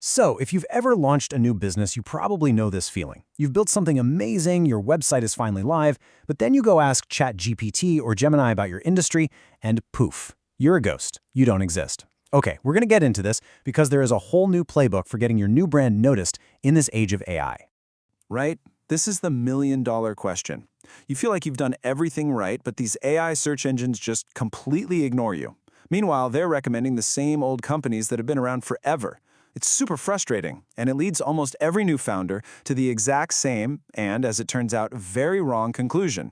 So, if you've ever launched a new business, you probably know this feeling. You've built something amazing, your website is finally live, but then you go ask ChatGPT or Gemini about your industry, and poof, you're a ghost. You don't exist. Okay, we're going to get into this because there is a whole new playbook for getting your new brand noticed in this age of AI. Right? This is the million-dollar question. You feel like you've done everything right, but these AI search engines just completely ignore you. Meanwhile, they're recommending the same old companies that have been around forever. It's super frustrating, and it leads almost every new founder to the exact same and, as it turns out, very wrong conclusion.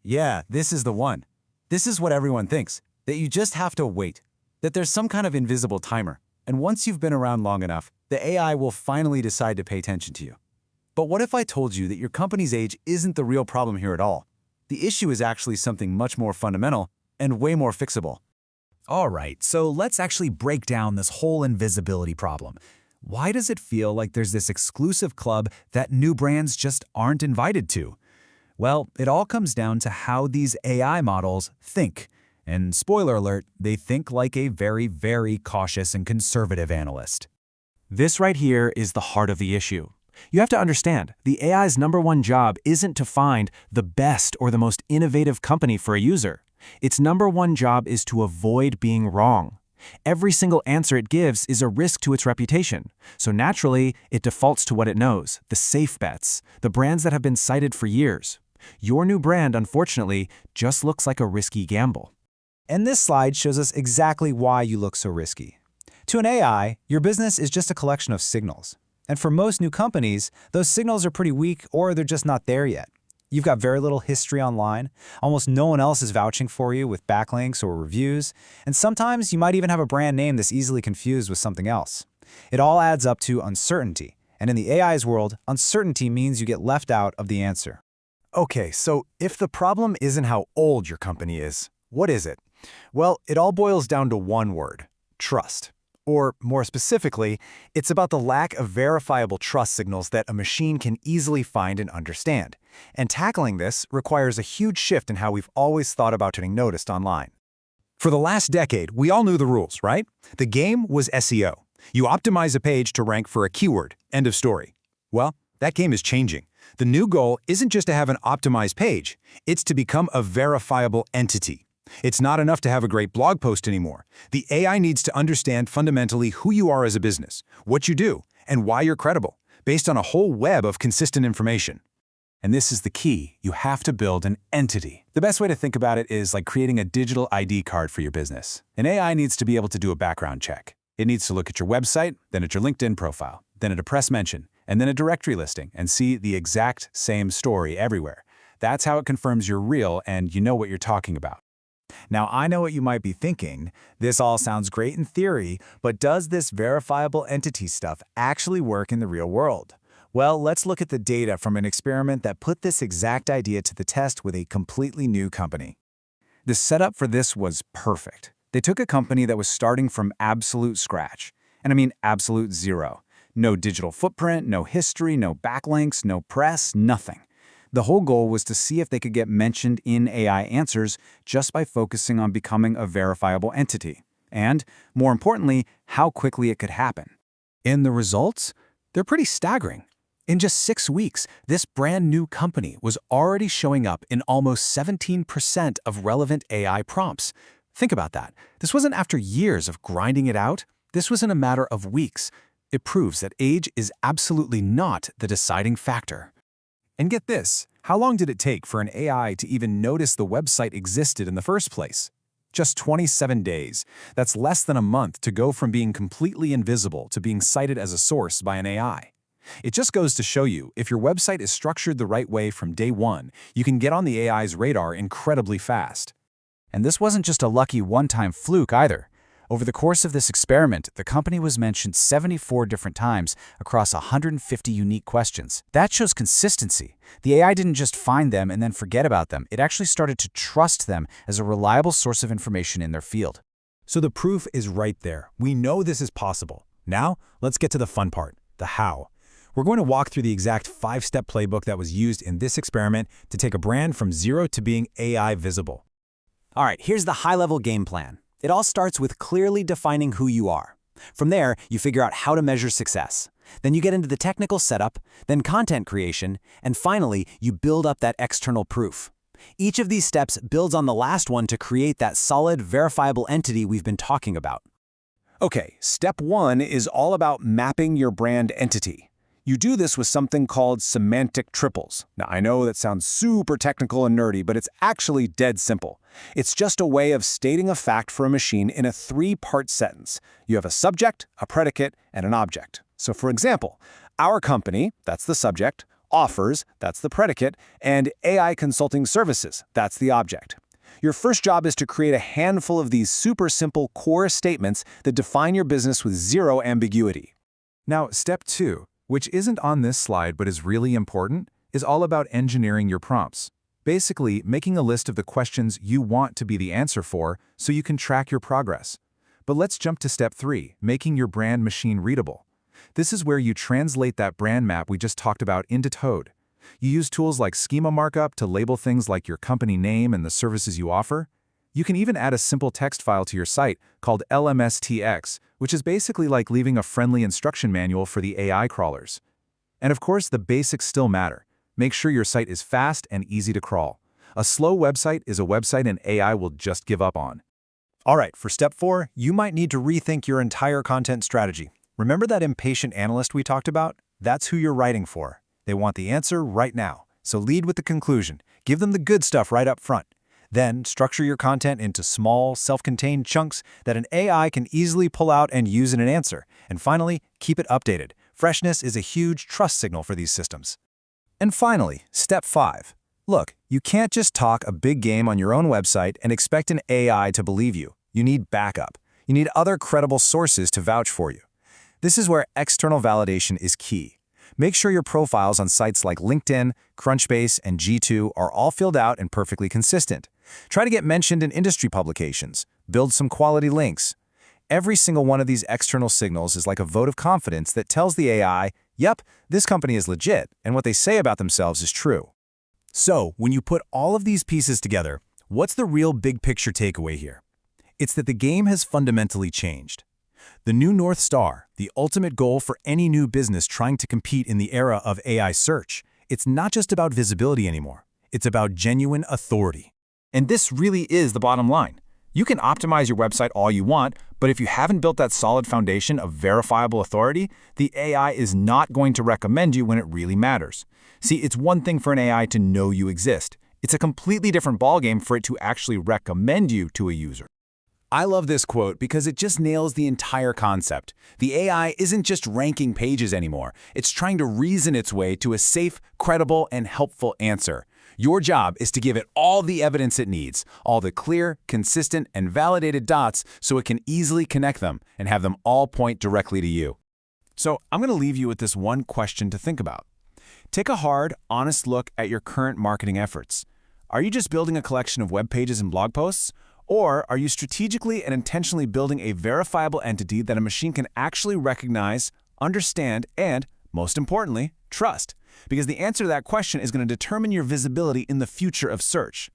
Yeah, this is the one. This is what everyone thinks, that you just have to wait, that there's some kind of invisible timer, and once you've been around long enough, the AI will finally decide to pay attention to you. But what if I told you that your company's age isn't the real problem here at all? The issue is actually something much more fundamental and way more fixable. All right, so let's actually break down this whole invisibility problem. Why does it feel like there's this exclusive club that new brands just aren't invited to? Well, it all comes down to how these AI models think. And spoiler alert, they think like a very, very cautious and conservative analyst. This right here is the heart of the issue. You have to understand, the AI's #1 job isn't to find the best or the most innovative company for a user. Its #1 job is to avoid being wrong. Every single answer it gives is a risk to its reputation. So naturally, it defaults to what it knows, the safe bets, the brands that have been cited for years. Your new brand, unfortunately, just looks like a risky gamble. And this slide shows us exactly why you look so risky. To an AI, your business is just a collection of signals. And for most new companies, those signals are pretty weak or they're just not there yet. You've got very little history online, almost no one else is vouching for you with backlinks or reviews, and sometimes you might even have a brand name that's easily confused with something else. It all adds up to uncertainty, and in the AI's world, uncertainty means you get left out of the answer. Okay, so if the problem isn't how old your company is, what is it? Well, it all boils down to one word: trust. Or more specifically, it's about the lack of verifiable trust signals that a machine can easily find and understand. And tackling this requires a huge shift in how we've always thought about getting noticed online. For the last decade, we all knew the rules, right? The game was SEO. You optimize a page to rank for a keyword. End of story. Well, that game is changing. The new goal isn't just to have an optimized page, it's to become a verifiable entity. It's not enough to have a great blog post anymore. The AI needs to understand fundamentally who you are as a business, what you do, and why you're credible, based on a whole web of consistent information. And this is the key. You have to build an entity. The best way to think about it is like creating a digital ID card for your business. An AI needs to be able to do a background check. It needs to look at your website, then at your LinkedIn profile, then at a press mention, and then a directory listing, and see the exact same story everywhere. That's how it confirms you're real and you know what you're talking about. Now, I know what you might be thinking. This all sounds great in theory, but does this verifiable entity stuff actually work in the real world? Well, let's look at the data from an experiment that put this exact idea to the test with a completely new company. The setup for this was perfect. They took a company that was starting from absolute scratch. And I mean absolute zero. No digital footprint, no history, no backlinks, no press, nothing. The whole goal was to see if they could get mentioned in AI answers just by focusing on becoming a verifiable entity. And, more importantly, how quickly it could happen. And the results? They're pretty staggering. In just 6 weeks, this brand new company was already showing up in almost 17% of relevant AI prompts. Think about that. This wasn't after years of grinding it out. This was in a matter of weeks. It proves that age is absolutely not the deciding factor. And get this, how long did it take for an AI to even notice the website existed in the first place? Just 27 days. That's less than a month to go from being completely invisible to being cited as a source by an AI. It just goes to show you, if your website is structured the right way from day one, you can get on the AI's radar incredibly fast. And this wasn't just a lucky one-time fluke either. Over the course of this experiment, the company was mentioned 74 different times across 150 unique questions. That shows consistency. The AI didn't just find them and then forget about them. It actually started to trust them as a reliable source of information in their field. So the proof is right there. We know this is possible. Now, let's get to the fun part, the how. We're going to walk through the exact 5-step playbook that was used in this experiment to take a brand from zero to being AI visible. All right, here's the high-level game plan. It all starts with clearly defining who you are. From there, you figure out how to measure success. Then you get into the technical setup, then content creation, and finally, you build up that external proof. Each of these steps builds on the last one to create that solid, verifiable entity we've been talking about. Okay, step 1 is all about mapping your brand entity. You do this with something called semantic triples. Now, I know that sounds super technical and nerdy, but it's actually dead simple. It's just a way of stating a fact for a machine in a 3-part sentence. You have a subject, a predicate, and an object. So for example, our company, that's the subject, offers, that's the predicate, and AI consulting services, that's the object. Your first job is to create a handful of these super simple core statements that define your business with zero ambiguity. Now, step 2, which isn't on this slide but is really important, is all about engineering your prompts. Basically, making a list of the questions you want to be the answer for so you can track your progress. But let's jump to step 3, making your brand machine readable. This is where you translate that brand map we just talked about into code. You use tools like schema markup to label things like your company name and the services you offer. You can even add a simple text file to your site called LMSTX, which is basically like leaving a friendly instruction manual for the AI crawlers. And of course, the basics still matter. Make sure your site is fast and easy to crawl. A slow website is a website an AI will just give up on. All right, for step 4, you might need to rethink your entire content strategy. Remember that impatient analyst we talked about? That's who you're writing for. They want the answer right now. So lead with the conclusion. Give them the good stuff right up front. Then structure your content into small, self-contained chunks that an AI can easily pull out and use in an answer. And finally, keep it updated. Freshness is a huge trust signal for these systems. And finally, step 5. Look, you can't just talk a big game on your own website and expect an AI to believe you. You need backup. You need other credible sources to vouch for you. This is where external validation is key. Make sure your profiles on sites like LinkedIn, Crunchbase, and G2 are all filled out and perfectly consistent. Try to get mentioned in industry publications. Build some quality links. Every single one of these external signals is like a vote of confidence that tells the AI, yep, this company is legit, and what they say about themselves is true. So, when you put all of these pieces together, what's the real big picture takeaway here? It's that the game has fundamentally changed. The new North Star, the ultimate goal for any new business trying to compete in the era of AI search, it's not just about visibility anymore. It's about genuine authority. And this really is the bottom line. You can optimize your website all you want, but if you haven't built that solid foundation of verifiable authority, the AI is not going to recommend you when it really matters. See, it's one thing for an AI to know you exist. It's a completely different ballgame for it to actually recommend you to a user. I love this quote because it just nails the entire concept. The AI isn't just ranking pages anymore. It's trying to reason its way to a safe, credible, and helpful answer. Your job is to give it all the evidence it needs, all the clear, consistent, and validated dots so it can easily connect them and have them all point directly to you. So I'm going to leave you with this one question to think about. Take a hard, honest look at your current marketing efforts. Are you just building a collection of web pages and blog posts? Or are you strategically and intentionally building a verifiable entity that a machine can actually recognize, understand, and, most importantly, trust? Because the answer to that question is going to determine your visibility in the future of search.